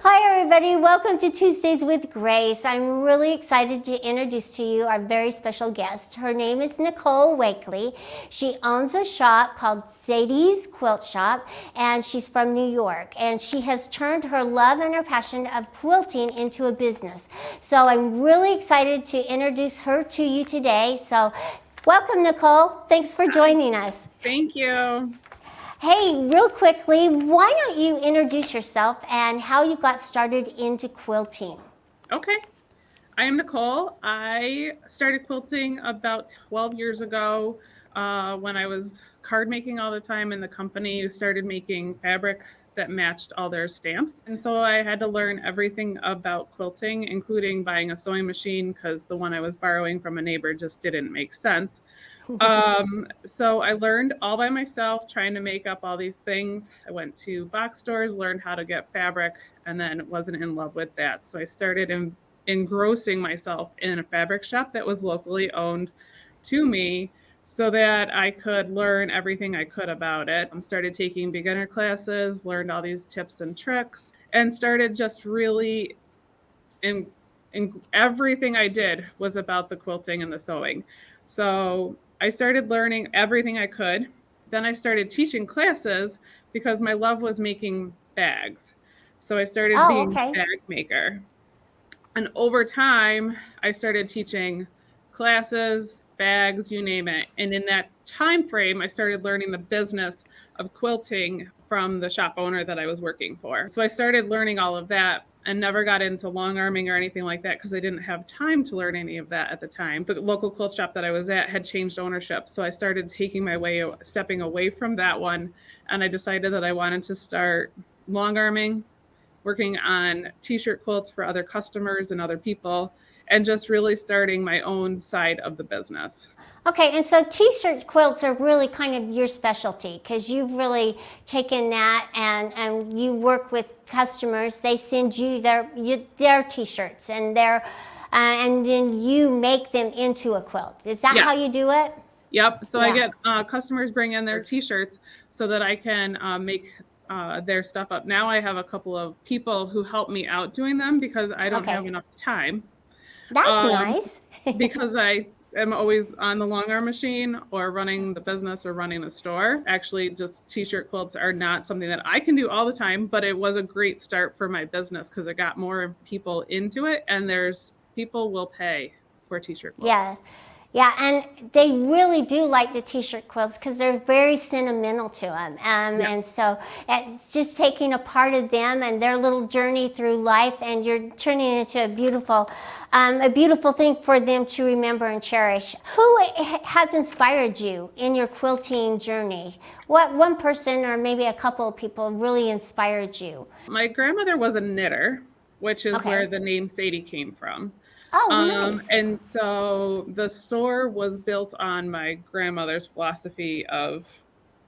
Hi everybody, welcome to Tuesdays with Grace. I'm really excited to introduce to you our very special guest. Her name is Nicole Wakely. She owns a shop called Sadie's Quilt Shop, and she's from New York. And she has turned her love and her passion of quilting into a business. So I'm really excited to introduce her to you today. So welcome, Nicole. Thanks for joining us. Thank you. Hey, real quickly, why don't you introduce yourself and how you got started into quilting? Okay. I am Nicole. I started quilting about 12 years ago when I was card making all the time, and the company started making fabric that matched all their stamps. And so I had to learn everything about quilting, including buying a sewing machine because the one I was borrowing from a neighbor just didn't make sense. So I learned all by myself, trying to make up all these things. I went to box stores, learned how to get fabric, and then wasn't in love with that. So I started engrossing myself in a fabric shop that was locally owned to me so that I could learn everything I could about it. I started taking beginner classes, learned all these tips and tricks, and started just really in everything I did was about the quilting and the sewing. So I started learning everything I could. Then I started teaching classes because my love was making bags. So I started Oh, being okay. a bag maker. And over time, I started teaching classes, bags, you name it. And in that time frame, I started learning the business of quilting from the shop owner that I was working for. So I started learning all of that and never got into long arming or anything like that because I didn't have time to learn any of that at the time. The local quilt shop that I was at had changed ownership. So I started stepping away from that one. And I decided that I wanted to start long arming, working on t-shirt quilts for other customers and other people, and just really starting my own side of the business. Okay, and so t-shirt quilts are really kind of your specialty because you've really taken that and you work with customers. They send you their t-shirts and then you make them into a quilt. Is that how Yes. you do it? Yep. So I Yeah. get customers bring in their t-shirts so that I can make their stuff up. Now I have a couple of people who help me out doing them because I don't have Okay. enough time. That's Um, nice. because I am always on the long arm machine or running the business or running the store. Actually, just t-shirt quilts are not something that I can do all the time, but it was a great start for my business because it got more people into it, and there's people will pay for t-shirt quilts. Yes. Yeah, and they really do like the t-shirt quilts because they're very sentimental to them. And Yes. so it's just taking a part of them and their little journey through life, and you're turning it into a beautiful thing for them to remember and cherish. Who has inspired you in your quilting journey? What one person or maybe a couple of people really inspired you? My grandmother was a knitter, which is Okay. where the name Sadie came from. Oh, nice. And so the store was built on my grandmother's philosophy of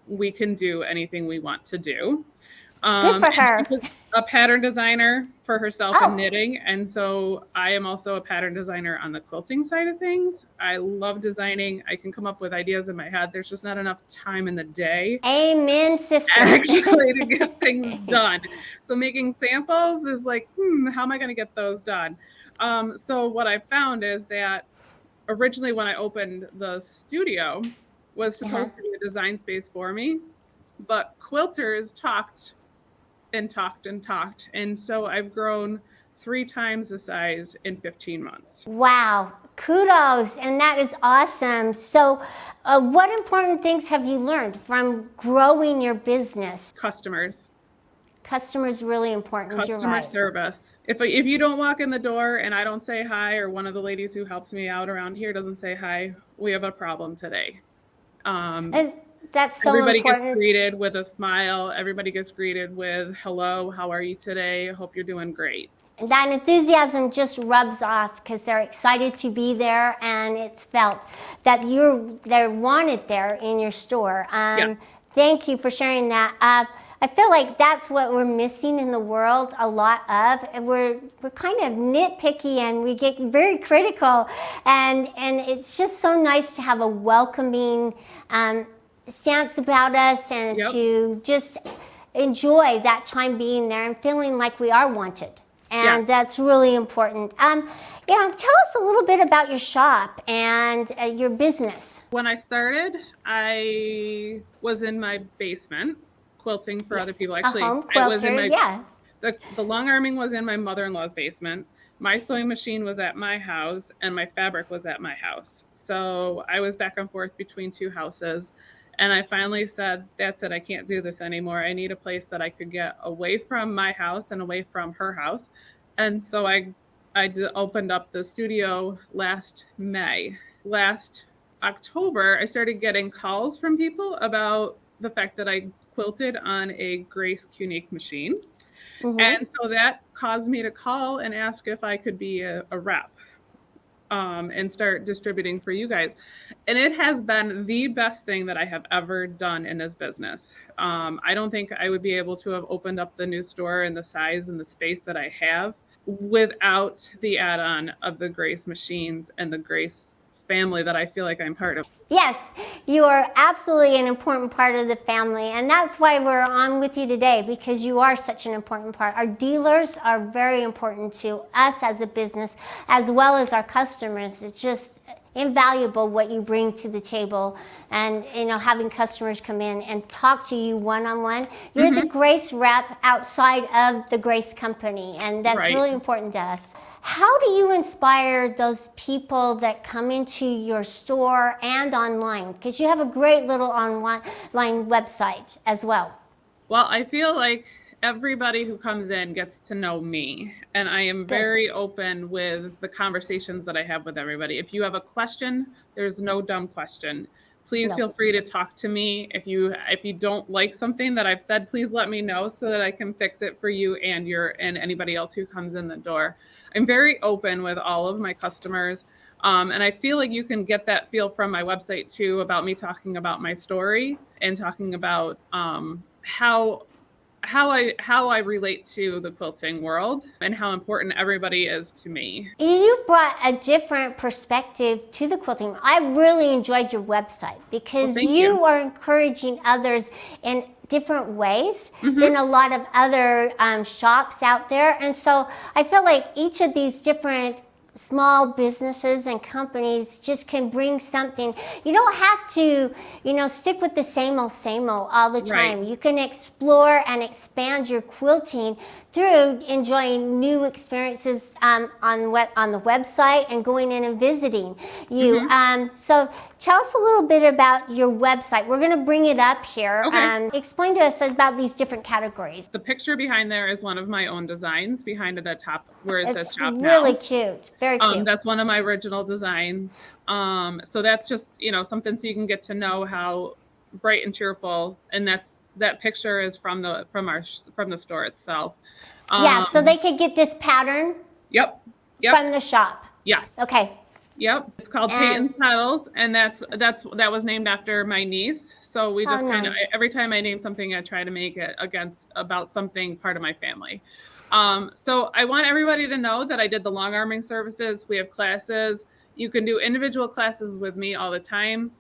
we can do anything we want to do. Good for And she her. was a pattern designer for herself in Oh, knitting. And so I am also a pattern designer on the quilting side of things. I love designing. I can come up with ideas in my head. There's just not enough time in the day amen, sister. actually to get things done. So making samples is like, how am I going to get those done? So what I found is that originally when I opened the studio was Uh-huh. supposed to be a design space for me, but quilters talked and talked and talked. And so I've grown 3 times the size in 15 months. Wow, kudos, and that is awesome. So, what important things have you learned from growing your business? Customers, Customers really important. You're customer right. service. If you don't walk in the door and I don't say hi, or one of the ladies who helps me out around here doesn't say hi, we have a problem today. Um, And that's so Everybody gets important. greeted with a smile. Everybody gets greeted with hello, how are you today? Hope you're doing great. And that enthusiasm just rubs off because they're excited to be there, and it's felt that they're wanted there in your store. Yes. Thank you for sharing that. I feel like that's what we're missing in the world a lot of. We're kind of nitpicky and we get very critical, and it's just so nice to have a welcoming stance about us and Yep. to just enjoy that time being there and feeling like we are wanted. And Yes. that's really important. Tell us a little bit about your shop and your business. When I started, I was in my basement quilting for other people. A Actually, home it was in quilter, my yeah. the long arming was in my mother-in-law's basement. My sewing machine was at my house, and my fabric was at my house. So I was back and forth between two houses. And I finally said, that's it, I can't do this anymore. I need a place that I could get away from my house and away from her house. And so I opened up the studio last May. Last October, I started getting calls from people about the fact that I quilted on a Grace Unique machine. And so that caused me to call and ask if I could be a rep and start distributing for you guys. And it has been the best thing that I have ever done in this business. I don't think I would be able to have opened up the new store in the size and the space that I have without the add-on of the Grace machines and the Grace family that I feel like I'm part of. Yes, you are absolutely an important part of the family, and that's why we're on with you today, because you are such an important part. Our dealers are very important to us as a business, as well as our customers. It's just invaluable what you bring to the table, and having customers come in and talk to you one-on-one. You're the Grace rep outside of the Grace company, and that's Right. really important to us. How do you inspire those people that come into your store and online? Because you have a great little online website as well. Well, I feel like everybody who comes in gets to know me, and I am very open with the conversations that I have with everybody. If you have a question, there's no dumb question. Please feel free to talk to me. If you don't like something that I've said, please let me know so that I can fix it for you and anybody else who comes in the door. I'm very open with all of my customers. And I feel like you can get that feel from my website too, about me talking about my story and talking about how I relate to the quilting world and how important everybody is to me. You brought a different perspective to the quilting. I really enjoyed your website because you are encouraging others in different ways than a lot of other shops out there. And so I feel like each of these different small businesses and companies just can bring something. You don't have to, stick with the same old all the time. Right. You can explore and expand your quilting through enjoying new experiences on the website and going in and visiting you. So tell us a little bit about your website. We're going to bring it up here. Okay. Explain to us about these different categories. The picture behind there is one of my own designs behind the top where it says shop now. It's really cute. Very cute. That's one of my original designs. So that's just, something so you can get to know how bright and cheerful, and that picture is from the store itself. So they could get this pattern. Yep. From the shop. Yes. Okay. Yep. It's called Peyton's Petals, and that was named after my niece. So we just kind of every time I name something, I try to make it about something part of my family. So I want everybody to know that I did the long arming services. We have classes. You can do individual classes with me all the time.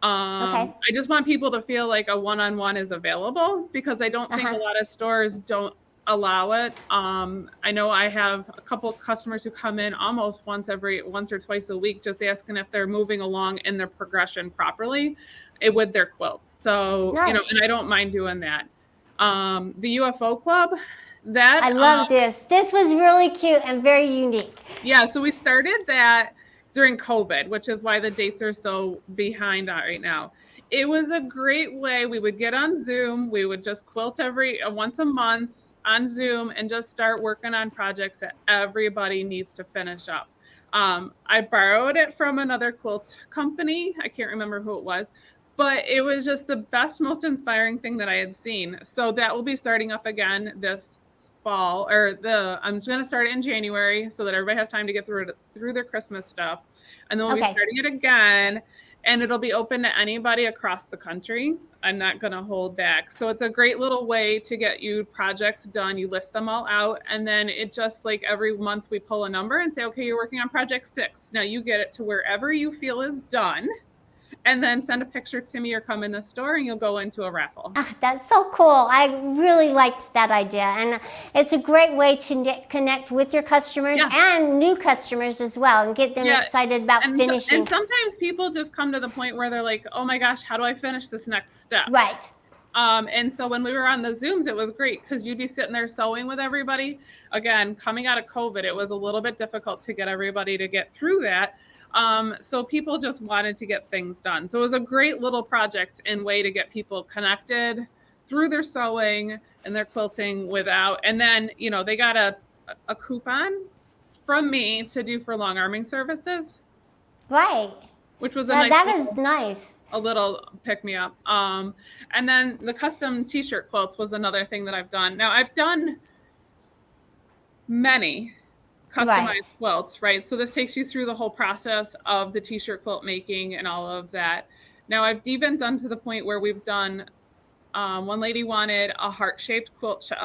I just want people to feel like a one-on-one is available, because I don't think a lot of stores don't allow it. I know I have a couple of customers who come in almost once or twice a week, just asking if they're moving along in their progression properly with their quilts. So, and I don't mind doing that. The UFO Club, I love this. This was really cute and very unique. Yeah, so we started that during COVID, which is why the dates are so behind right now. It was a great way. We would get on Zoom. We would just quilt once a month on Zoom and just start working on projects that everybody needs to finish up. I borrowed it from another quilt company. I can't remember who it was, but it was just the best, most inspiring thing that I had seen. So that will be starting up again this fall, I'm going to start it in January so that everybody has time to get through their Christmas stuff. And then we'll be starting it again, and it'll be open to anybody across the country. I'm not going to hold back. So it's a great little way to get you projects done. You list them all out, and then it just like every month we pull a number and say, okay, you're working on project 6. Now you get it to wherever you feel is done. and then send a picture to me or come in the store and you'll go into a raffle. Ah, that's so cool. I really liked that idea. And it's a great way to connect with your customers Yes. and new customers as well and get them Yeah. excited about finishing. And sometimes people just come to the point where they're like, oh my gosh, how do I finish this next step? Right. And so when we were on the Zooms, it was great because you'd be sitting there sewing with everybody. Again, coming out of COVID, it was a little bit difficult to get everybody to get through that. So people just wanted to get things done. So it was a great little project and way to get people connected through their sewing and their quilting without, and then, you know, they got a coupon from me to do for long arming services. Right. Which was that is nice. A little pick me up. And then the custom t-shirt quilts was another thing that I've done. Now I've done many customized quilts, right? So this takes you through the whole process of the t-shirt quilt making and all of that. Now I've even done to the point where we've done, one lady wanted a heart-shaped quilt. So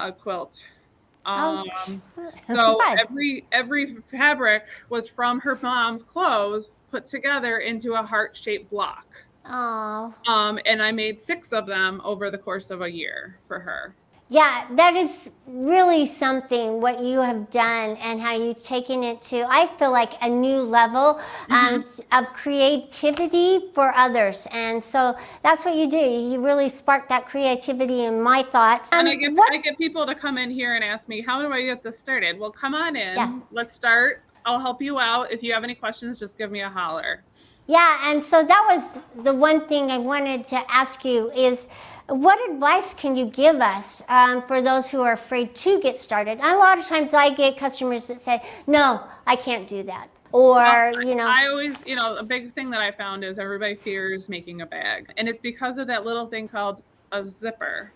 every fabric was from her mom's clothes put together into a heart-shaped block. Oh. And I made 6 of them over the course of a year for her. Yeah, that is really something what you have done and how you've taken it to, I feel like, a new level of creativity for others. And so that's what you do. You really spark that creativity in my thoughts. And I get people to come in here and ask me, how do I get this started? Well, come on in. Yeah. Let's start. I'll help you out. If you have any questions, just give me a holler. Yeah, and so that was the one thing I wanted to ask you is, what advice can you give us for those who are afraid to get started? And a lot of times I get customers that say, no, I can't do that. Or, I always, a big thing that I found is everybody fears making a bag. And it's because of that little thing called a zipper.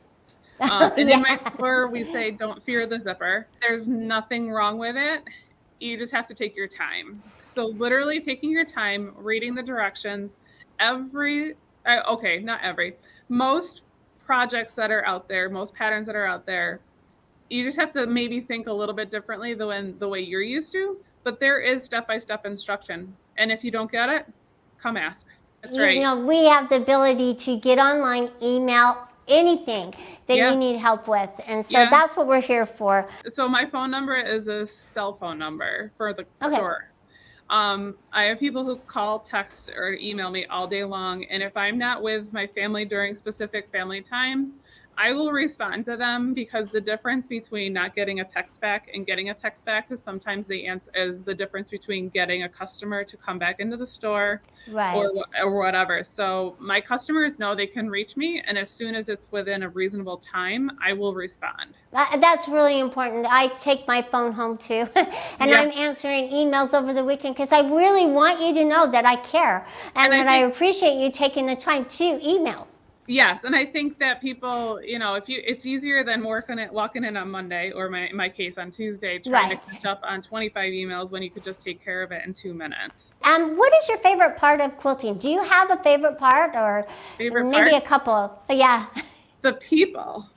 And in my store, we say, don't fear the zipper. There's nothing wrong with it. You just have to take your time. So literally taking your time, reading the directions, most projects that are out there, most patterns that are out there, you just have to maybe think a little bit differently than the way you're used to, but there is step-by-step instruction. And if you don't get it, come ask. That's right. We have the ability to get online, email, anything that you need help with. And so that's what we're here for. So my phone number is a cell phone number for the store. I have people who call, text, or email me all day long. And if I'm not with my family during specific family times, I will respond to them, because the difference between not getting a text back and getting a text back is sometimes the difference between getting a customer to come back into the store or whatever. So my customers know they can reach me, and as soon as it's within a reasonable time, I will respond. That's really important. I take my phone home too, and I'm answering emails over the weekend because I really want you to know that I care and that I appreciate you taking the time to email. Yes, and I think that people, it's easier than walking in on Monday, or in my case on Tuesday, trying to catch up on 25 emails when you could just take care of it in 2 minutes. What is your favorite part of quilting? Do you have a favorite part, or maybe a couple? Yeah. The people.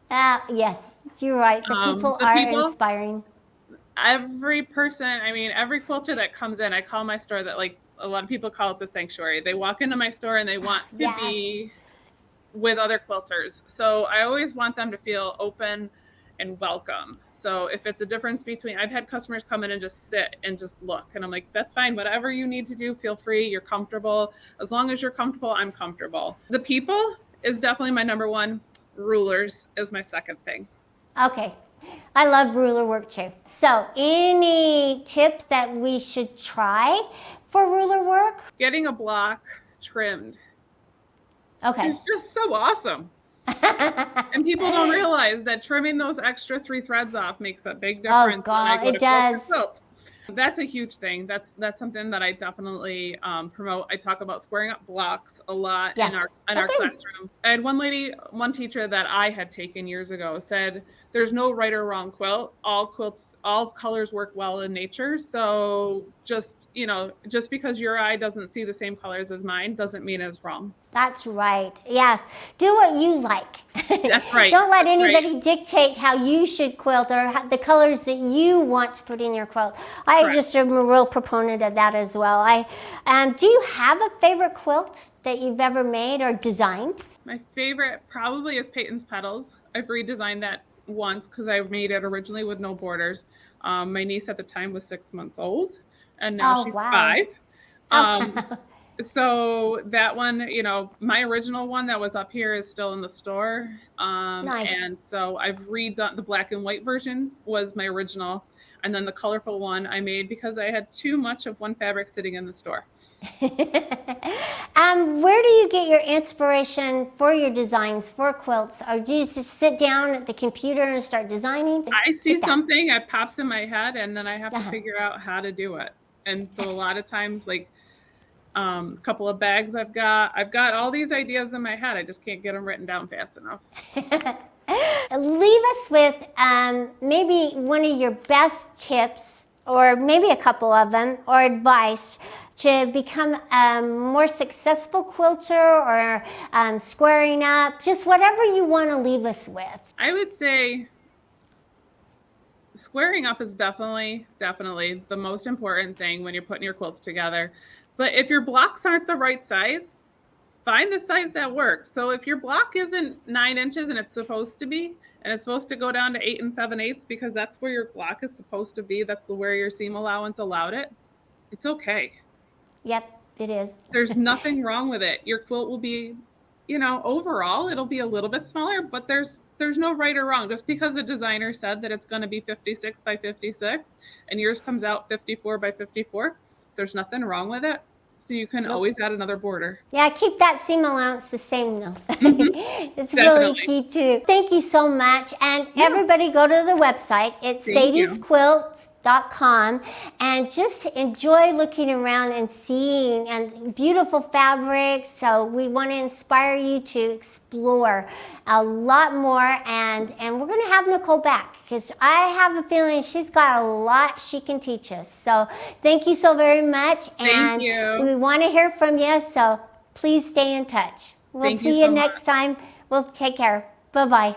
Yes, you're right. The people are inspiring. Every person, every quilter that comes in, I call my store that, like, a lot of people call it the sanctuary. They walk into my store and they want to be with other quilters. So I always want them to feel open and welcome. So if it's a difference between, I've had customers come in and just sit and just look, and I'm like, that's fine. Whatever you need to do, feel free. You're comfortable. As long as you're comfortable, I'm comfortable. The people is definitely my number one. Rulers is my second thing. Okay. I love ruler work too. So any tips that we should try for ruler work? Getting a block trimmed. Okay. It's just so awesome. And people don't realize that trimming those extra 3 threads off makes a big difference. Oh God, it does. That's a huge thing. That's something that I definitely promote. I talk about squaring up blocks a lot in our classroom. I had one teacher that I had taken years ago said, there's no right or wrong quilt. All colors work well in nature. So just because your eye doesn't see the same colors as mine doesn't mean it's wrong. That's right. Yes. Do what you like. That's right. Don't let That's right. anybody dictate how you should quilt or the colors that you want to put in your quilt. I Correct. just am a real proponent of that as well. Do you have a favorite quilt that you've ever made or designed? My favorite probably is Peyton's Petals. I've redesigned that once because I made it originally with no borders. My niece at the time was 6 months old, and now Oh, she's wow. 5. Um, Oh, so that one, my original one that was up here is still in the store. nice. And so I've redone the black and white version was my original. And then the colorful one I made because I had too much of one fabric sitting in the store. Where do you get your inspiration for your designs for quilts? Or do you just sit down at the computer and start designing? I see Get that. something, it pops in my head, and then I have to Uh-huh. figure out how to do it. And so a lot of times, like a couple of bags I've got all these ideas in my head. I just can't get them written down fast enough. Leave us with maybe one of your best tips, or maybe a couple of them, or advice to become a more successful quilter or squaring up, just whatever you want to leave us with. I would say squaring up is definitely the most important thing when you're putting your quilts together. But if your blocks aren't the right size, find the size that works. So if your block isn't 9 inches and it's supposed to be, and it's supposed to go down to 8 7/8 because that's where your block is supposed to be, that's where your seam allowance allowed it, it's okay. Yep, it is. There's nothing wrong with it. Your quilt will be, overall it'll be a little bit smaller, but there's no right or wrong. Just because the designer said that it's going to be 56 by 56 and yours comes out 54 by 54, there's nothing wrong with it. So you can always add another border. Yeah, keep that seam allowance the same though. It's really Definitely. key too. Thank you so much. And Yeah. everybody go to the website. It's Thank you. sadiesquilts.com and just enjoy looking around and seeing and beautiful fabrics. So we want to inspire you to explore a lot more, and we're going to have Nicole back because I have a feeling she's got a lot she can teach us. So thank you so very much. Thank you. We want to hear from you, so please stay in touch. We'll Thank you see you so next time. We'll take care. Bye-bye.